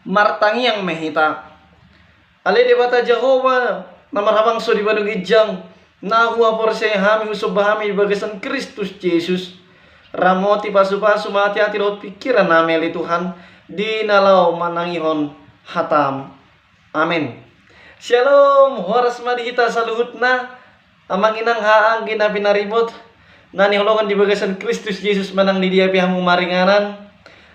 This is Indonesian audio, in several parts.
martangi yang mehita. Ale debata Jehovah namarhabang so di balong ijang nahua porse hami usubahami bagasan Kristus Yesus. Ramoti pasu-pasu mati-hati laut pikiran nameli Tuhan di nalau manangihon hatam. Amin. Shalom, horas madihita saluhutna amang inang haang gina pinaribot nani holongan di bagasan Kristus Yesus manang di dia pihamu maringanan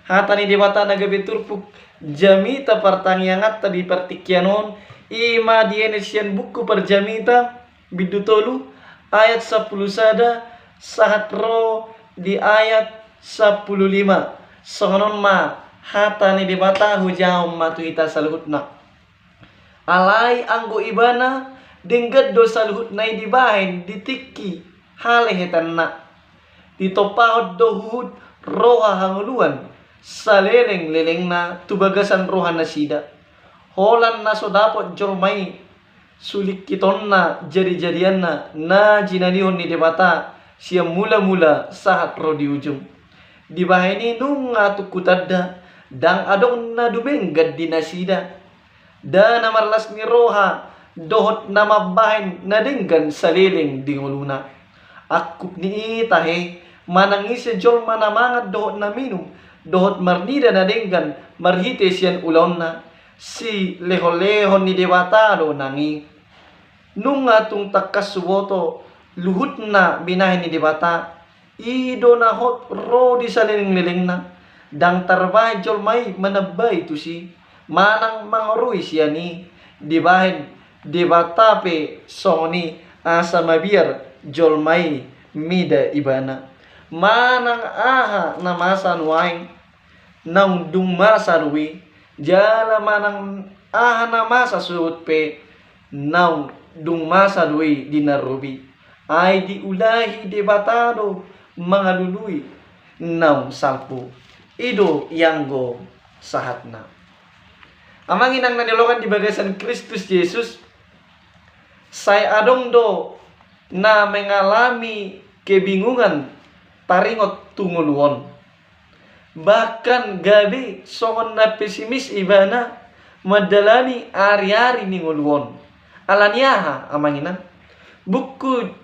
hatani dewata nagabe turpuk jamita partangiangat tadi partikyanon ima di enesian buku perjamita bidutolu ayat 10 sada sahat ro di ayat 15 songonon ma hatani debata hujau matuhita saluhutna alai anggo ibana denggad dosa luhut nai dibahin ditiki halehetanna ditopahod dohud roha hanguluan saleleng lelengna tubagasan roha nasida holan na so dapot jormai sulik kitonna jadi-jadianna na jinanihon ni debata siya mula-mula sahat ro di ujung dibahini nunga tukutadda dang adong na dumenggad di nasida dan namarlas ni roha dohot nama bahin nadenggan saliling dinguluna akup ni tahe manangis jol manamangat dohot na minum dohot marnida nadenggan marhite sian ulauna si leho-lehon ni dewata do nangi nunga tung takas suwoto luhut na binahin ni dewata ido na hot ro di saliling na dang tarbay jol may manabay tu si manang mangoruy siya ni dibahin debatape songni asa mabiar jolmai mida ibana manang aha namasan waing nang dung masan wi jala manang aha namasa suut pe nang dung masan wi dinarubi ay diulahi debatado mga lului nang salpo ido yanggo sahatna. Amang inang nanilokan di bagasan Kristus Yesus saya adong do na mengalami kebingungan paringot tunguluon bahkan gabi songon na pesimis ibana madalani ari-ari ninguluon alaniaha amang inang buku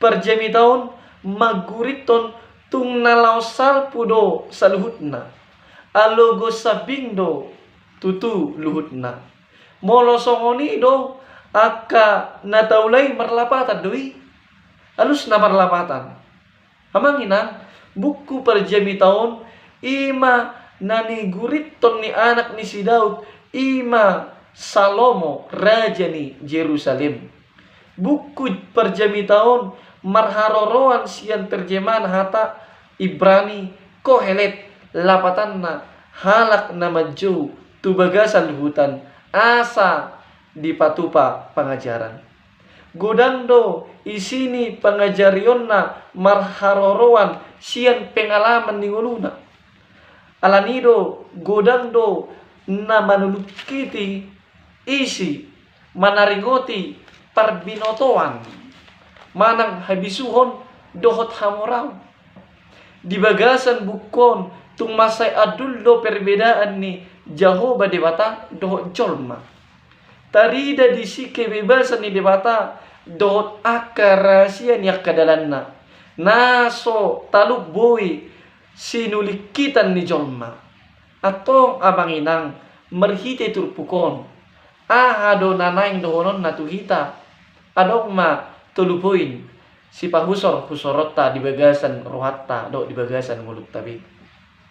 perjami taon maguriton tung nalaw salpudo saluhutna alogo sabindo tutu luhut na molo songoni do aka nataulay marlapatan doi alus na marlapatan amang inang buku perjami taon ima naniguriton ni anak ni si Daud ima Salomo raja ni Jerusalem buku perjami taon marharoroan sian terjemahan hata Ibrani Kohelet lapatan na halak na maju tubagasan hutan asa di patupa pengajaran godando isini pengajarion na marharoroan sian pengalaman ninguluna alanido godando na manulukiti isi manaringoti parbinotoan manang habisuhon dohot hamoraw di bagasan bukon tung masay aduldo perbedaan ni Jehovah debata dohot jolma tarida di si kebebasan ni debata dohot akar rahasia ni akadalanna naso taluk boy sinulikitan ni jolma atong abang inang merhite turpukon ahado nanaing dohonon natuhita adong ma tulupuin si pahusor husorota di bagasan rohatta do di bagasan mulut tabi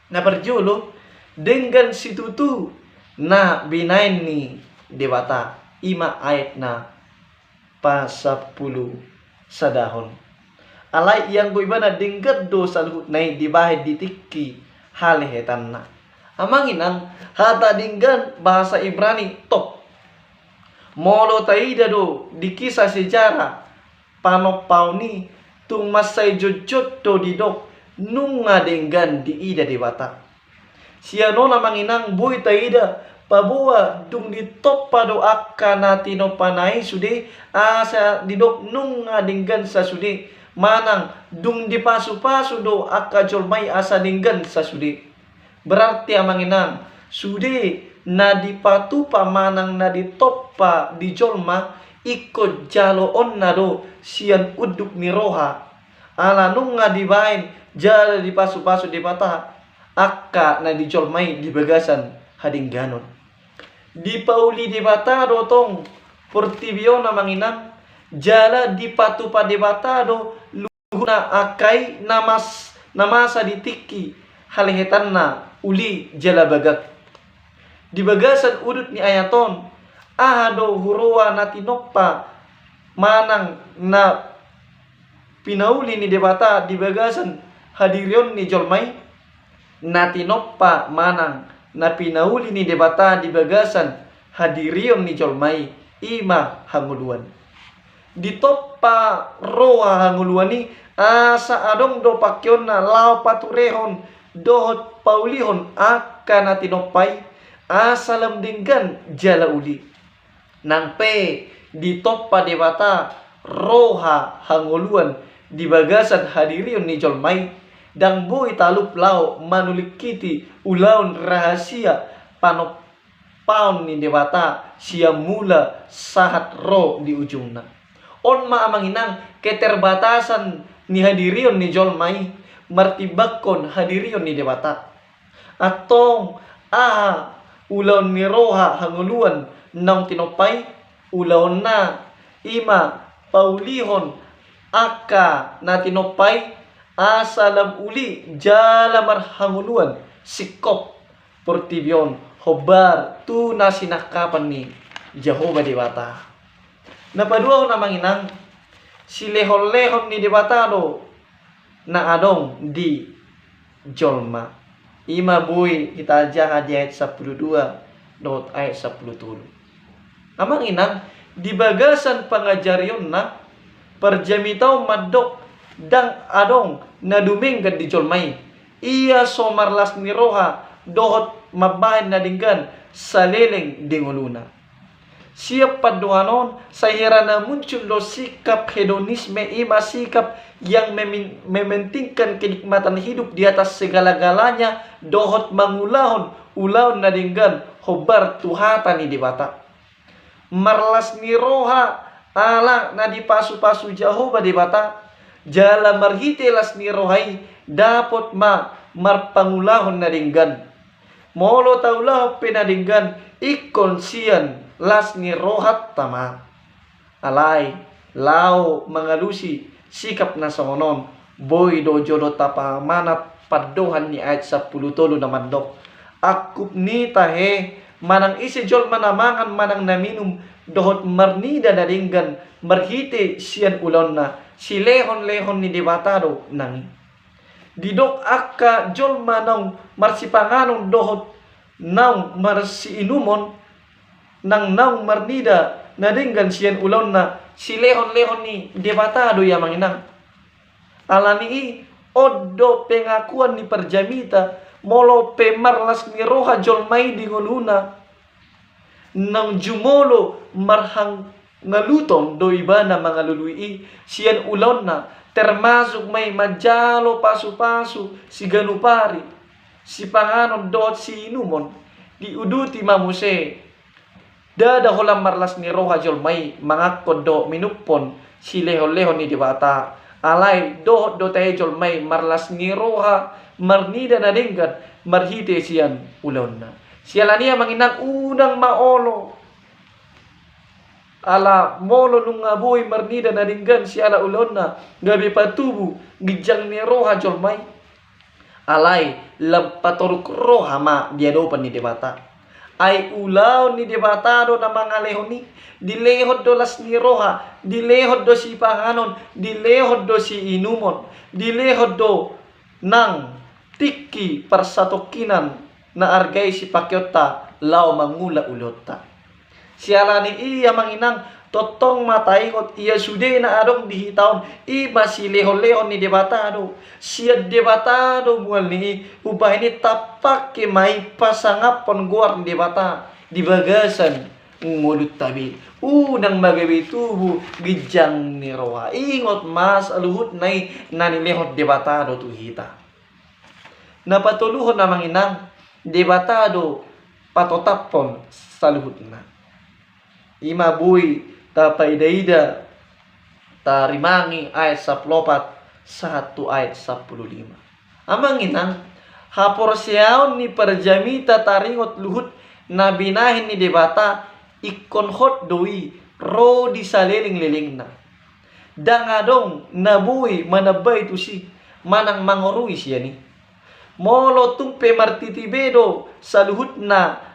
na perjulo dengan situtu na binain ni debata ima ayat na pasapulu sadahon alay yang go ibana denggad do saluhut nai dibahid ditiki halehetan na amangin ang hata dinggan bahasa Ibrani top molo taida do di kisah sejarah panopau ni tung masay jojot do didok nunga denggan di ida debata siano namang inang boy taida pabuwa dung ditop pado akka natino panay sude asa didok nunga denggan sa sude manang dung dipasu-pasu akka jolmay asa denggan sa sude berarti amang inang sude na dipatupa manang na ditoppa di jolma ikut jalo onna do sian uduk ni roha ala nunga dibain jala di pasu-pasu di patah akka na di jolmai di bagasan hading ganon di pauli di batado tong portibio na manginang jala di patupa di batado luhuna akai namasa di tiki halehetan na uli jala bagak di bagasan udut ni ayaton ahado huruwa na tinoppa manang na pinauli ni debata di bagasan hadirion ni jolmai na tinoppa manang na pinauli ni debata di bagasan hadirion ni jolmai ima hanguluan ditoppa roha hanguluan ni asa adong do pakyon na lao paturehon dohot paulihon akan na tinoppai asalam dinggan jala uli nang pe ditoppa debata roha hanguluan di bagasan hadirion ni jolmai dang boy talup lao manulikiti ulaun rahasia panopaun ni debata sia mula sahat ro di ujungna on ma amanginang keterbatasan ni hadirion ni jolmai martibakon hadirion ni debata atong ulaun ni roha hanguluan nang tinopay ulaon na ima paulihon akka na tinopay asalam uli jala marhanguluan sikop portibion hobar tu na sinakapan ni Jehovah Dewata napadua na manginang si lehon-lehon ni Dewatado na adong di jolma ima buy kita aja ayat 12 dot ayat 10 amang inang di bagasan pangajarion na perjamitau madok dang adong na duminggan di jolmai iya somarlas ni roha dohot mabahin na dinggan sa leleng dinguluna siap paduanon sa hira na muncul lo sikap hedonisme ima sikap yang mementingkan kenikmatan hidup di atas segala-galanya dohot mangulahon ulaun na dinggan hobar tuhatan ni debata marlas ni roha ala na di pasu-pasu Jehovah debata jala marhitelas ni rohai dapot marpangulahon na dinggan molo taulah penadinggan ikon sian las ni rohat tama alay lao mangalusi sikap na songonon boy do jodo tapa manat padohan ni ayat 10 na mandok akup ni tahe manang isi jol manamangan manang naminum dohot marnida na dinggan marhite sian ulon na si lehon-lehon ni debatado nangi didok akka jol manang marsipanganon dohot nang marsi inumon nang nang marnida na dinggan sian ulon na si lehon-lehon ni debatado ya manginang alani odo pengakuan ni perjamita molo pemarlas ni roha jolmai di ngoluna nang jumolo marhang ngalutom do iba na mga lului siyan ulon na termasuk may majalo pasu-pasu si ganupari si panganon dot si inumon di uduti mamuse dada holam marlas ni roha jolmai mga kodo minupon si leho-leho ni dibata alay do tayo jolmai marlas ni roha marnida na dinggan marhite siyan ulon na siyalania manginang unang maolo ala molo nung aboy marnida na dinggan siala ulon na gabi patubu gijang ni roha jolmai alay lampatoruk roha ma diadopan ni debata ay ulaw ni debatado na mga lehoni dilehod do las ni roha dilehod do si panganon dilehod do si inumon dilehod do nang tiki persatokinan na argay si pakyota lao mangula ulota siala ni iya manginang totong mataikot iya sude na adong dihitaon iba si leho-leho ni debatado siya debatado mual ni ubah ini tapak ke may pasangapon guar ni debata di bagasan ngulut tabi unang magabi tubo gijang ni roha ingot mas aluhut nay nanilehot debatado tuhita napatuluhon na manginang debatado patotapon saluhutna. Ima bui ta paidaida ta rimangi ayat 14 1 ayat 15. Amanginan haporsiaon ni perjamita taringot luhut nabinahin ni debata ikon hot doi ro di saliling-lilingna. Dangadong nabui manabay tu si manang mangorui siya ni. Molo tumpe martitibedo sa luhut na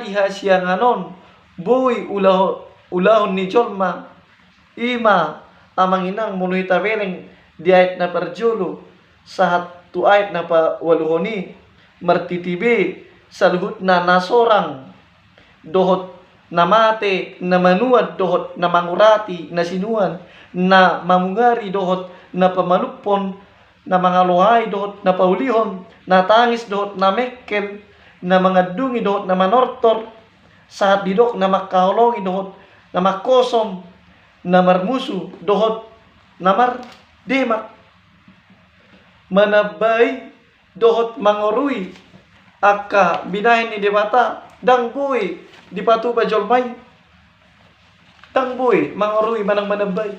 dihasyanganon bui ulahon ni jolma ima amanginang munuhi tabeleng di ayat na perjolo sahat tu ayat na pawaluhoni martitibe sa luhut na nasorang dohot na mate na manuad dohot na mangurati na sinuan na mamungari dohot na pamalupon na mga luhay dohot na paulihon na tangis dohot na mekkel na mga dungi dohot na manortor saat didok na makahulongi dohot na makosom na marmusu dohot na mardemak manabay dohot mangorui akka binahin ni debata dang buhi di patuba jolmay dang buhi mangorui manang manabay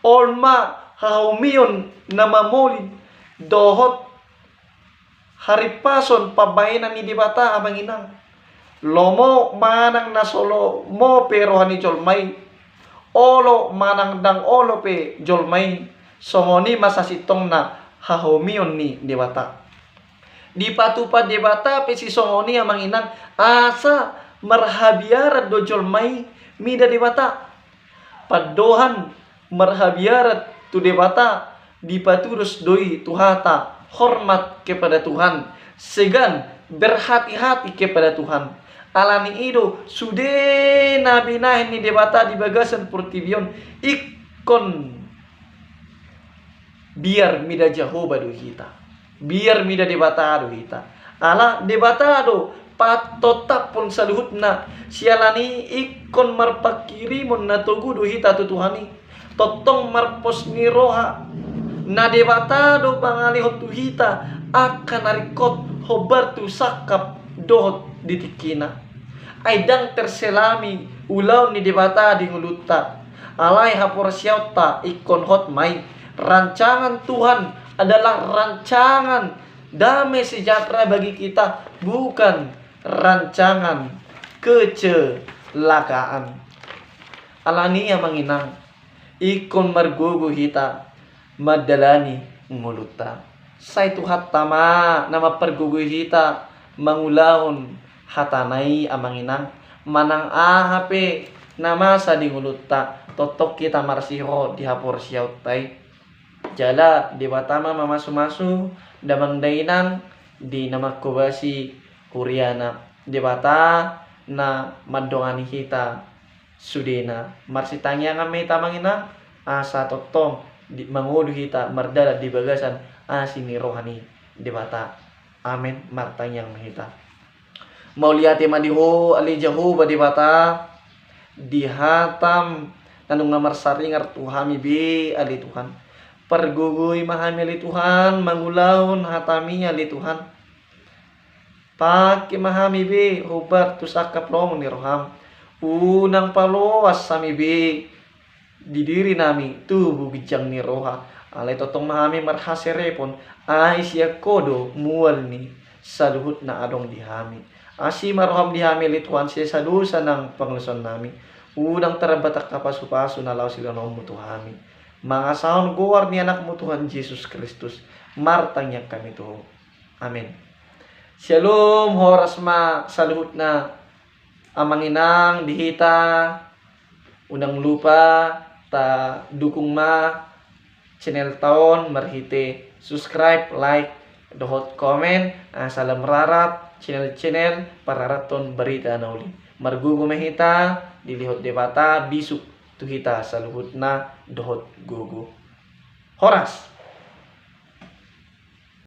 olma haumion na mamolid dohot haripason pabayanan ni debata amanginang lomo manang nasolo mo pero hani jolmay olo manang dang olo pe jolmay songoni masasitong na haumion ni debata di patupa debata pe si songoni amanginang asa marhabiarat do jolmay mida debata padohan marhabiarat tu debata dipaturus doi tuhata hormat kepada Tuhan segan berhati-hati kepada Tuhan alani ido sude nabinahin ni debata di bagasan portivion ikon biar mida Jehovah do hita biar mida debata do hita ala debata do patotapon saluhutna sialani ikon marpakirimon na tugu do hita tu Tuhani totong marpos ni roha na debata do pangalihot tu hita akan narikot hobar tu sakap dohot ditikina aidang terselami ulaw ni debata di nguluta alay haporsyauta ikon hot may rancangan Tuhan adalah rancangan damai sejahtera bagi kita bukan rancangan kecelakaan alani yang manginang ikon margugu hita madalani nguluta say tuhat tama nama pergugu hita mangulahon hatanay amanginang manang ahape nama sa di nguluta totok kita marsiho di hapor siyaw tay jala di batama mamasu-masu damang dainang di namakubasi Koreana di bata na madongani hita sudena marsitangya nga may tamangina asa totong di mangulo hita mardala di bagasan asini rohani di bata amen martanyang mahita mauliati madiho ali Jehovah di bata dihatam nanung ngamarsaringar tuhami be ali Tuhan perguguy mahami ali Tuhan mangulahon hatami ali Tuhan paki mahami be hubar tusakap lomo ni roham unang paloas sami be di diri nami tubuh bijang ni roha alay totong mahami marhaserepon ay siya kodo mual ni saluhut na adong dihami asi maroham dihami lituan siya salusa ng pangluson nami unang tarabatak kapasupaso na law sila noong mutuhami mga saon guwar ni anak mo Tuhan Jesus Kristus martangyak kami to amen. Shalom horas ma saluhut na amanginang dihita unang lupa ta dukung ma channel taon marhite subscribe like dohot comment salam rarat channel pararaton berita na uli margugo mahita dilihot debata bisuk tu hita saluhut na dohot gugu horas